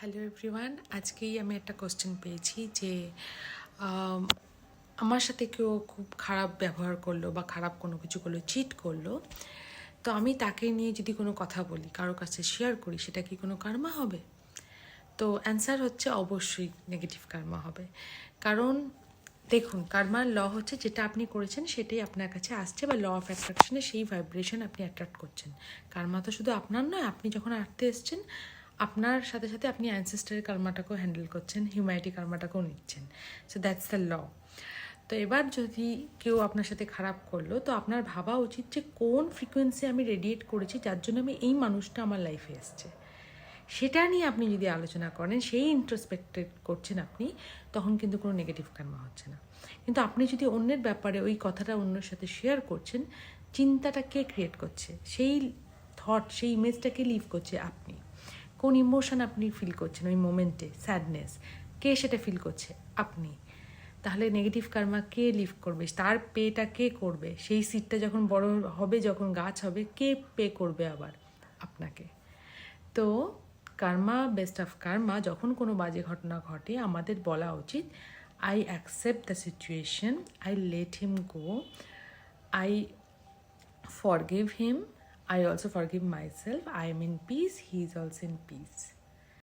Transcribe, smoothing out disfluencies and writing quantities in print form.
Hello everyone, আজকেই আমি একটা কোশ্চেন পেয়েছি যে আম, আমার সাথে কেউ খুব খারাপ ব্যবহার করলো বা খারাপ কোনো কিছু করলো, চিট করলো, তো আমি তাকে নিয়ে যদি কোনো কথা বলি, কারোর কাছে শেয়ার করি, সেটা কি কোনো কার্মা হবে? তো অ্যান্সার হচ্ছে অবশ্যই নেগেটিভ কার্মা হবে। কারণ দেখুন, কার্মার ল হচ্ছে যেটা আপনি করেছেন সেটাই আপনার কাছে আসছে, বা ল অফ অ্যাট্রাকশনে সেই ভাইব্রেশন আপনি অ্যাট্রাক্ট করছেন। কার্মা তো শুধু আপনার নয়, আপনি যখন আর্থে এসছেন আপনার সাথে সাথে আপনি অ্যানসেস্টারের কার্মাটাকেও হ্যান্ডেল করছেন, হিউম্যানিটি কার্মাটাকেও নিচ্ছেন। So that's the law. তো এবার যদি কেউ আপনার সাথে খারাপ করলো, তো আপনার ভাবা উচিত যে কোন ফ্রিকোয়েন্সি আমি রেডিয়েট করেছি যার জন্য আমি এই মানুষটা আমার লাইফে এসছে, সেটা নিয়ে আপনি যদি আলোচনা করেন, সেই ইন্ট্রোস্পেক্টেড করছেন আপনি, তখন কিন্তু কোনো নেগেটিভ কার্মা হচ্ছে না। কিন্তু আপনি যদি অন্যের ব্যাপারে ওই কথাটা অন্যের সাথে শেয়ার করছেন, চিন্তাটা কে ক্রিয়েট করছে, সেই থট, সেই ইমেজটাকে লিভ করছে আপনি। কোন ইমোশন আপনি ফিল করছেন ওই মোমেন্টে, স্যাডনেস, কে সেটা ফিল করছে? আপনি। তাহলে নেগেটিভ কার্মা কে লিভ করবে, তার পেটা কে করবে? সেই সিডটা যখন বড় হবে, যখন গাছ হবে, কে পে করবে আবার? আপনাকে। তো কার্মা, বেস্ট অফ কার্মা, যখন কোনো বাজে ঘটনা ঘটে আমাদের বলা উচিত, I accept the situation, I let him go, I forgive him, I also forgive myself, I am in peace, he is also in peace.